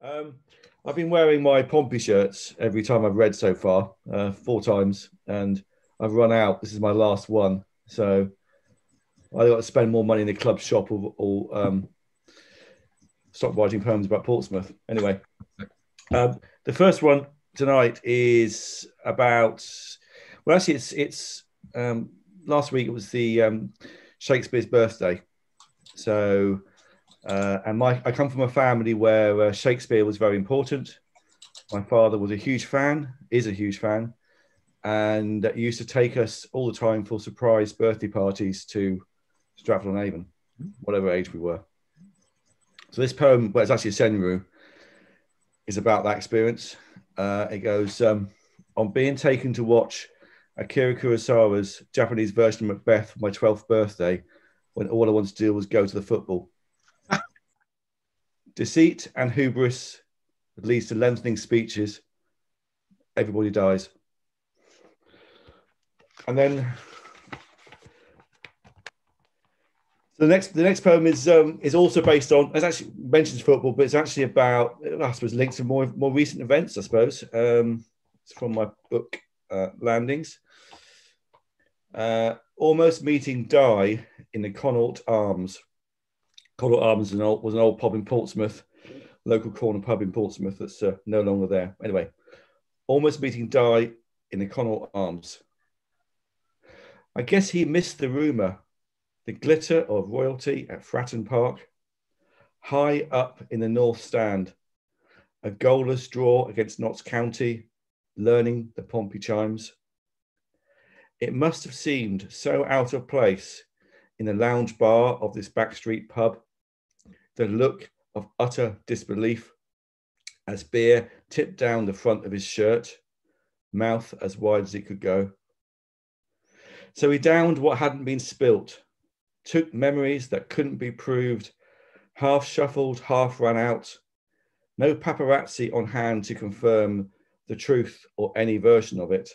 Um, I've been wearing my Pompey shirts every time I've read so far, 4 times, and I've run out. This is my last one, so I got to spend more money in the club shop or stop writing poems about Portsmouth. Anyway, the first one tonight is about. Well, actually, it's last week. It was the Shakespeare's birthday, so. And I come from a family where Shakespeare was very important. My father was a huge fan, is a huge fan, and used to take us all the time for surprise birthday parties to Stratford-on-Avon, whatever age we were. So this poem, well, it's actually a senru, is about that experience. It goes, on being taken to watch Akira Kurosawa's Japanese version of Macbeth for my 12th birthday, when all I wanted to do was go to the football. Deceit and hubris leads to lengthening speeches. Everybody dies. And then the next poem is also based on, it actually mentions football, but it's actually about, I suppose, linked to more recent events, I suppose. It's from my book, Landings. Almost meeting Di in the Connaught Arms. Connaught Arms was an old pub in Portsmouth, local corner pub in Portsmouth that's no longer there. Anyway, almost meeting Di in the Connaught Arms. I guess he missed the rumour, the glitter of royalty at Fratton Park, high up in the North Stand, a goalless draw against Notts County, learning the Pompey chimes. It must have seemed so out of place in the lounge bar of this backstreet pub, the look of utter disbelief as beer tipped down the front of his shirt, mouth as wide as it could go. So he downed what hadn't been spilt, took memories that couldn't be proved, half shuffled, half run out, no paparazzi on hand to confirm the truth or any version of it.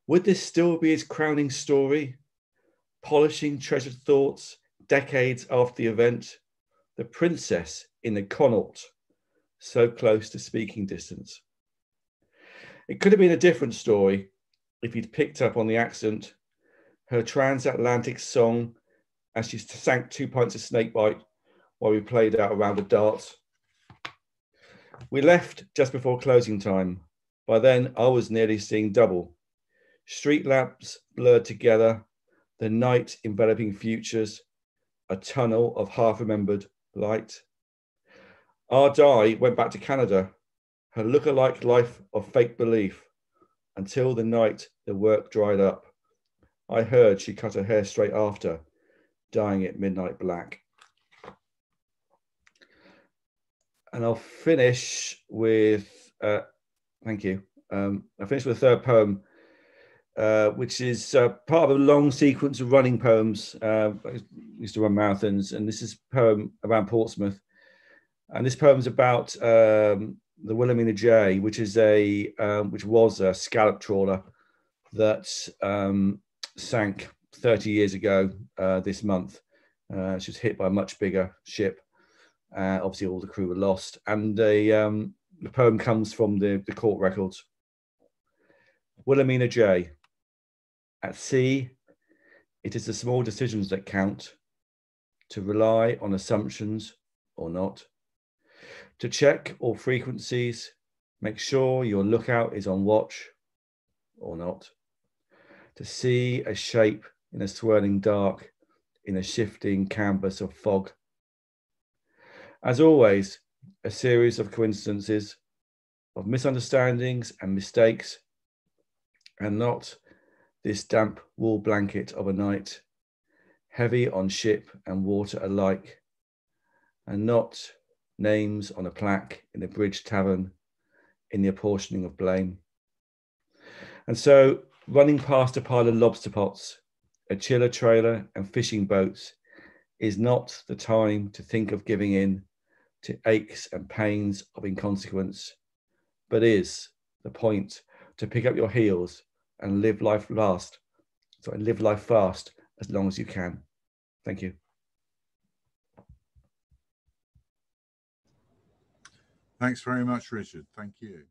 Would this still be his crowning story? Polishing treasured thoughts decades after the event, the princess in the Connaught, so close to speaking distance. It could have been a different story if he'd picked up on the accent, her transatlantic song as she sank 2 pints of snakebite while we played out a round of darts. We left just before closing time. By then, I was nearly seeing double. Street lamps blurred together, the night enveloping futures, a tunnel of half-remembered light. Our Di went back to Canada, her look-alike life of fake belief, until the night the work dried up. I heard she cut her hair straight after, dyeing it midnight black. And I'll finish with, thank you. I'll finish with a third poem, which is part of a long sequence of running poems. I used to run marathons, and this is a poem around Portsmouth. And this poem is about the Wilhelmina J, which was a scallop trawler that sank 30 years ago this month. She was hit by a much bigger ship. Obviously, all the crew were lost. And the poem comes from the court records. Wilhelmina J. At sea, it is the small decisions that count, to rely on assumptions or not, to check all frequencies, make sure your lookout is on watch or not, to see a shape in a swirling dark, in a shifting canvas of fog. As always, a series of coincidences, of misunderstandings and mistakes, and not this damp wool blanket of a night, heavy on ship and water alike, and not names on a plaque in the bridge tavern, in the apportioning of blame. And so, running past a pile of lobster pots, a chiller trailer and fishing boats is not the time to think of giving in to aches and pains of inconsequence, but is the point to pick up your heels and live life fast as long as you can. Thank you. Thanks very much, Richard. Thank you.